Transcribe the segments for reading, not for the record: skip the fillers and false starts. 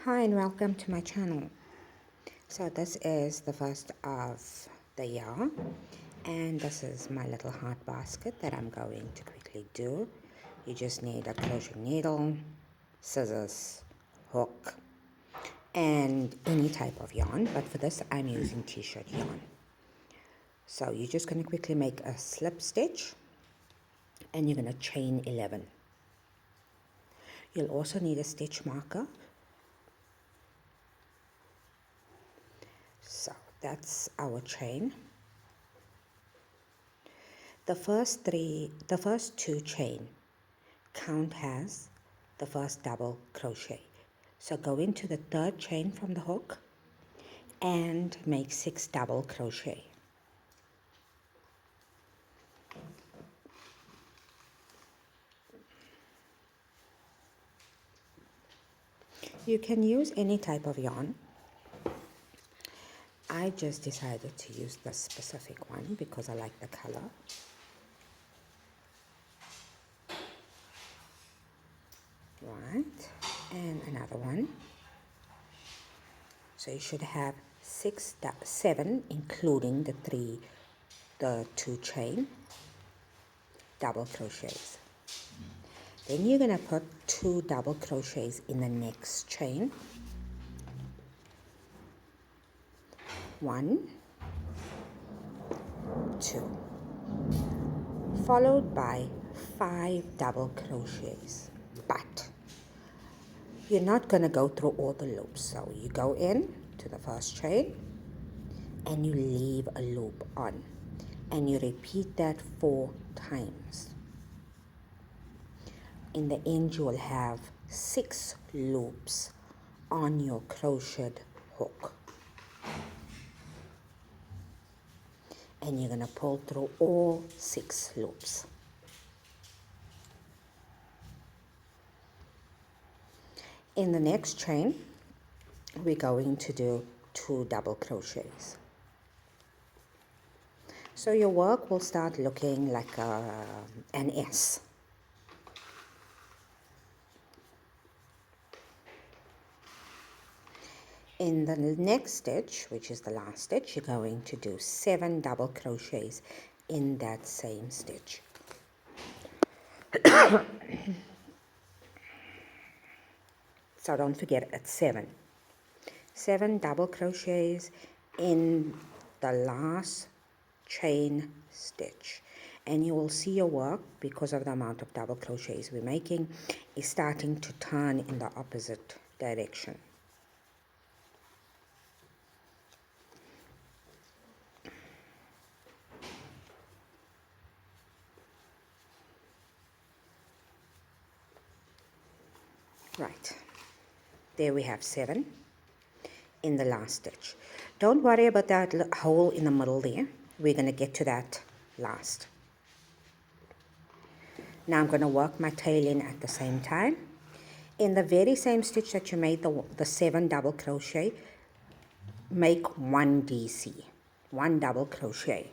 Hi and welcome to my channel. So this is the first of the year, and this is my little heart basket that I'm going to quickly do. You just need a crochet needle, scissors, hook, and any type of yarn, but for this I'm using t-shirt yarn. So you're just going to quickly make a slip stitch and you're going to chain 11. You'll also need a stitch marker. So that's our chain. The first two chain count as the first double crochet. So go into the third chain from the hook and make 6 double crochet. You can use any type of yarn. I just decided to use this specific one because I like the color. Right, and another one. So you should have 7, including the 2 chain double crochets. Then you're going to put 2 double crochets in the next chain. 1, 2, followed by 5 double crochets. But you're not going to go through all the loops. So you go in to the first chain and you leave a loop on, and you repeat that 4 times. In the end you will have 6 loops on your crocheted hook, and you're going to pull through all 6 loops. In the next chain we're going to do 2 double crochets. So your work will start looking like an S. In the next stitch, which is the last stitch, you're going to do 7 double crochets in that same stitch. So don't forget, it's 7. 7 double crochets in the last chain stitch. And you will see your work, because of the amount of double crochets we're making, is starting to turn in the opposite direction. Right, there we have 7 in the last stitch. Don't worry about that hole in the middle there. We're going to get to that last. Now I'm going to work my tail in at the same time. In the very same stitch that you made the 7 double crochet, make 1 DC, 1 double crochet.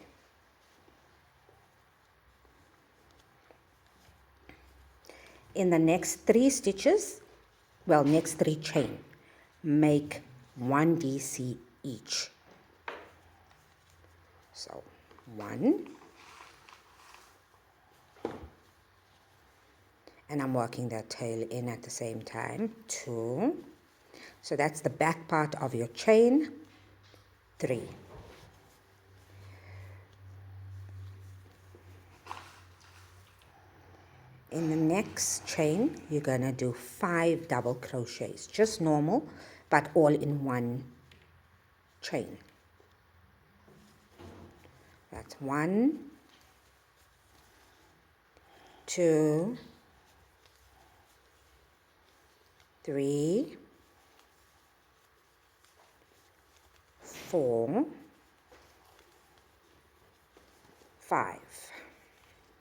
In the next 3 stitches, well, next 3 chain, make 1 DC each. So 1, and I'm working that tail in at the same time, 2, so that's the back part of your chain, 3. In the next chain, you're going to do 5 double crochets, just normal, but all in one chain. That's 1, 2, 3, 4, 5.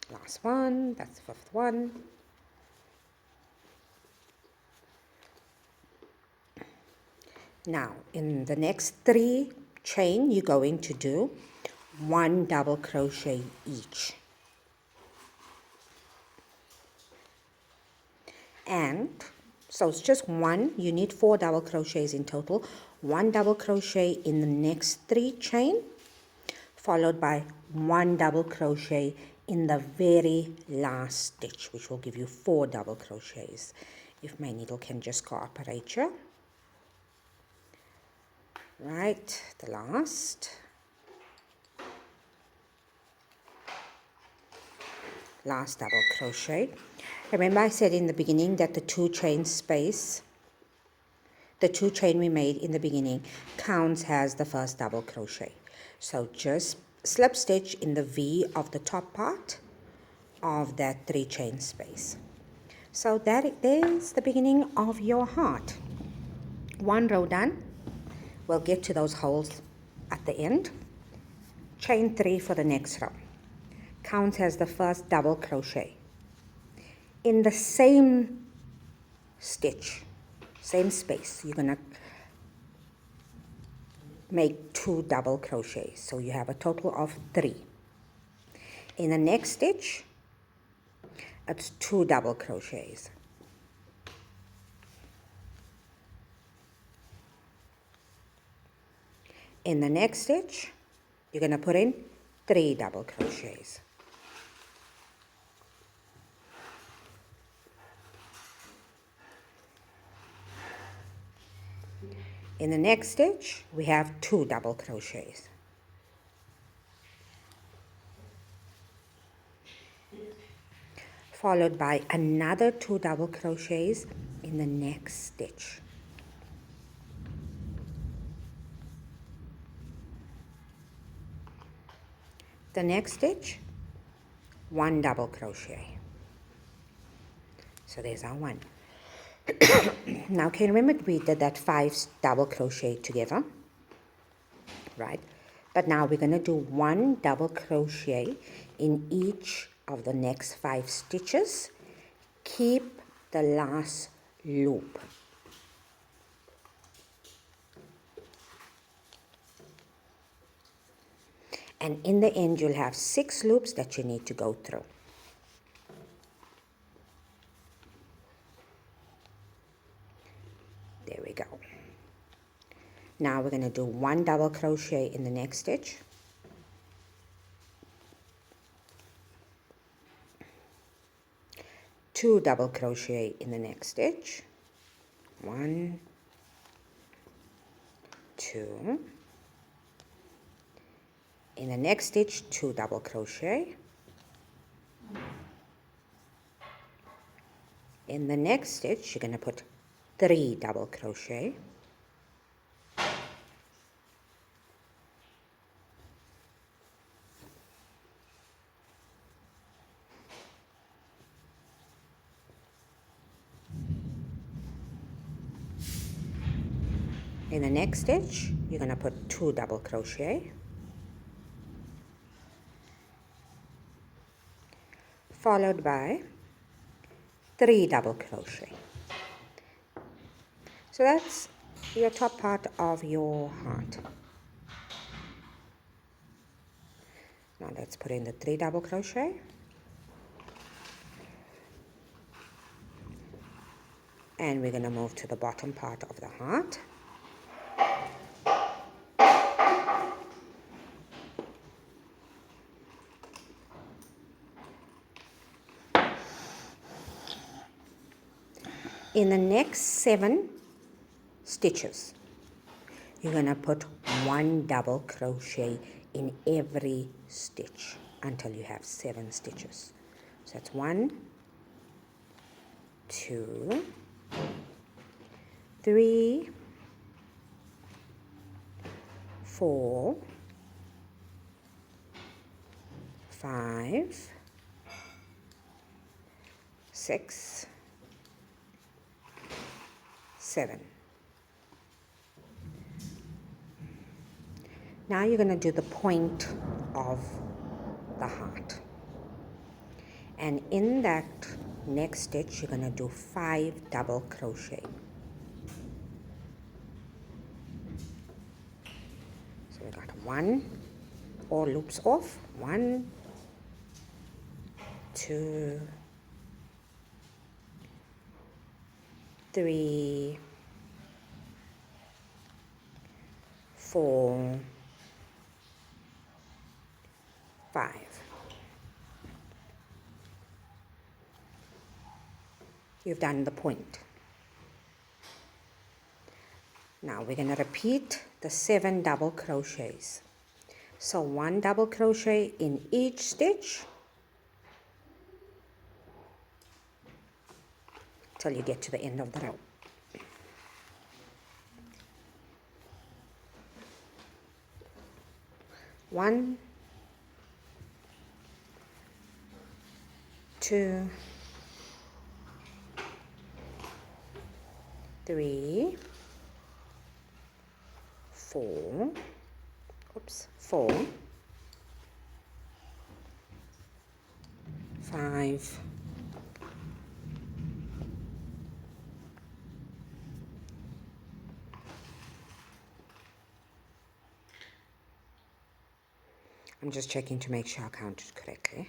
Last one, that's the 5th one. Now, in the next 3 chain, you're going to do 1 double crochet each. And So it's just one. You need 4 double crochets in total. 1 double crochet in the next 3 chain, followed by 1 double crochet in the very last stitch, which will give you 4 double crochets. If my needle can just cooperate here. Right, the last double crochet. Remember I said in the beginning that the 2 chain space, the 2 chain we made in the beginning counts as the first double crochet. So just slip stitch in the V of the top part of that 3 chain space. So there's the beginning of your heart. 1 row done. We'll get to those holes at the end. Chain 3 for the next row. Counts as the first double crochet. In the same stitch, same space, you're going to make 2 double crochets. So you have a total of 3. In the next stitch, it's 2 double crochets. In the next stitch, you're going to put in 3 double crochets. In the next stitch, we have 2 double crochets. Followed by another 2 double crochets in the next stitch. The next stitch, 1 double crochet. So there's our 1. Now can you remember we did that 5 double crochet together, right? But now we're going to do 1 double crochet in each of the next 5 stitches. Keep the last loop. And in the end, you'll have 6 loops that you need to go through. There we go. Now we're going to do 1 double crochet in the next stitch. Two double crochet in the next stitch. 1, 2. In the next stitch, 2 double crochet. In the next stitch, you're going to put 3 double crochet. In the next stitch, you're going to put 2 double crochet. Followed by 3 double crochet. So that's your top part of your heart. Now let's put in the 3 double crochet. And we're going to move to the bottom part of the heart. In the next 7 stitches, you're going to put 1 double crochet in every stitch until you have 7 stitches. So that's 1, 2, 3, 4, 5, 6, 7. Now you're going to do the point of the heart. And in that next stitch, you're going to do 5 double crochet. So we got 1, all loops off, 1, 2, 3, 4, 5. You've done the point. Now we're going to repeat the 7 double crochets. So 1 double crochet in each stitch till you get to the end of the row. One, 2, 3, 4, 4, 5, 'm just checking to make sure I counted correctly.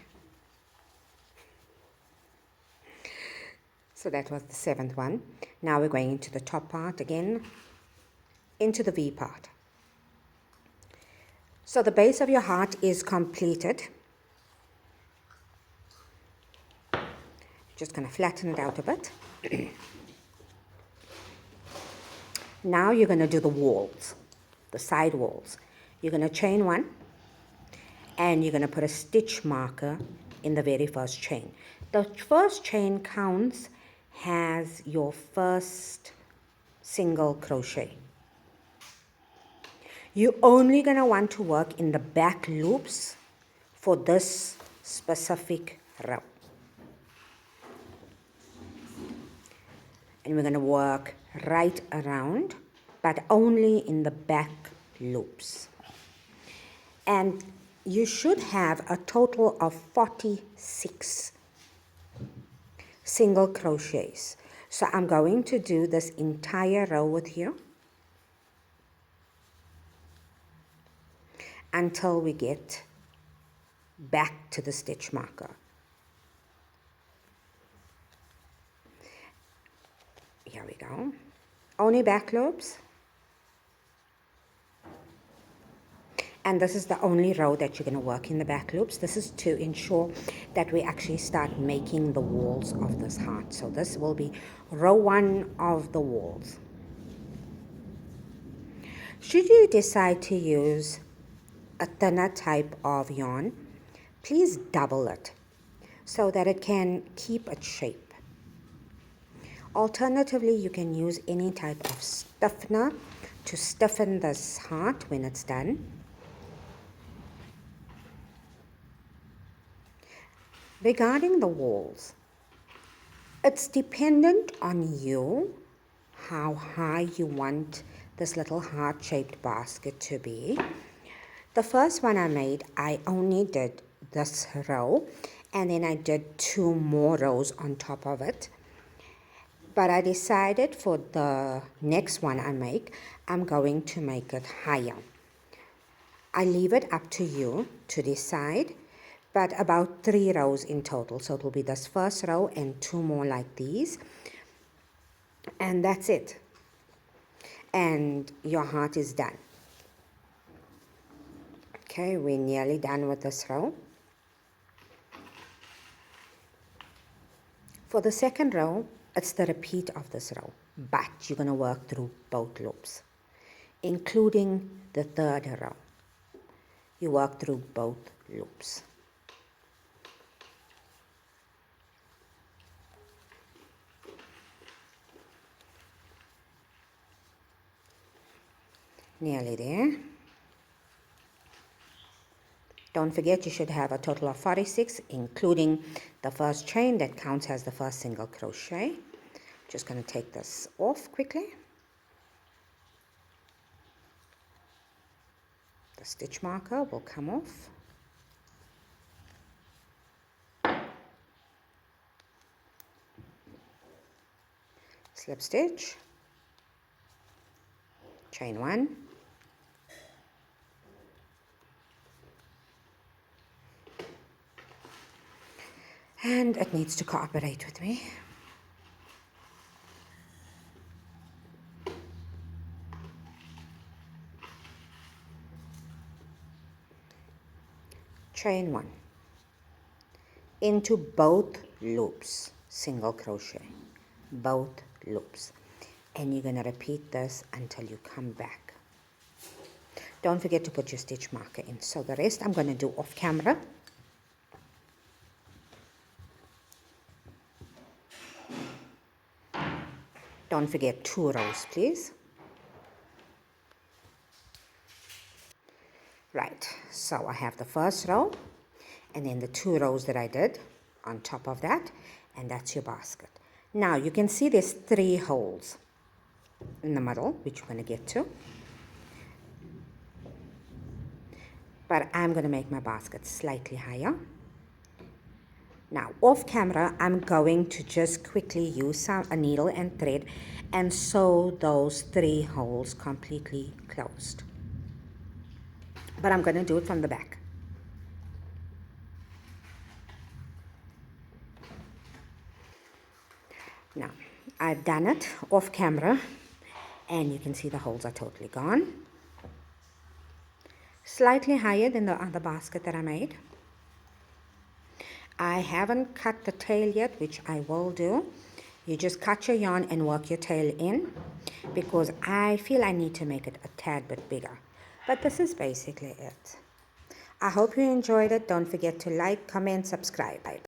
So that was the 7th one. Now we're going into the top part again, into the V part. So the base of your heart is completed. Just going to flatten it out a bit. Now you're going to do the walls, the side walls. You're going to chain 1 and you're going to put a stitch marker in the very first chain. The first chain counts as your first single crochet. You're only going to want to work in the back loops for this specific row. And we're going to work right around, but only in the back loops. And you should have a total of 46 single crochets. So I'm going to do this entire row with you until we get back to the stitch marker. Here we go. Only back loops. And this is the only row that you're going to work in the back loops. This is to ensure that we actually start making the walls of this heart. So this will be row 1 of the walls. Should you decide to use a thinner type of yarn, please double it so that it can keep its shape. Alternatively, you can use any type of stiffener to stiffen this heart when it's done. Regarding the walls, it's dependent on you how high you want this little heart-shaped basket to be. The first one I made, I only did this row and then I did 2 more rows on top of it. But I decided for the next one I make, I'm going to make it higher. I leave it up to you to decide, but about 3 rows in total. So it will be this first row and 2 more like these. And that's it. And your heart is done. Okay, we're nearly done with this row. For the second row, it's the repeat of this row, but you're going to work through both loops, including the third row. You work through both loops. Nearly there. Don't forget you should have a total of 46, including the first chain that counts as the first single crochet. Just going to take this off quickly. The stitch marker will come off. Slip stitch, chain 1, and it needs to cooperate with me. chain 1 into both loops, single crochet, both loops, and you're going to repeat this until you come back. Don't forget to put your stitch marker in. So the rest I'm going to do off camera. Don't forget 2 rows, please. Right, so I have the first row and then the 2 rows that I did on top of that, and that's your basket. Now you can see there's 3 holes in the middle, which we're going to get to. But I'm going to make my basket slightly higher. Now off camera, I'm going to just quickly use a needle and thread and sew those 3 holes completely closed. But I'm going to do it from the back. Now, I've done it off camera, and you can see the holes are totally gone. Slightly higher than the other basket that I made. I haven't cut the tail yet, which I will do. You just cut your yarn and work your tail in, because I feel I need to make it a tad bit bigger. But this is basically it. I hope you enjoyed it. Don't forget to like, comment, subscribe.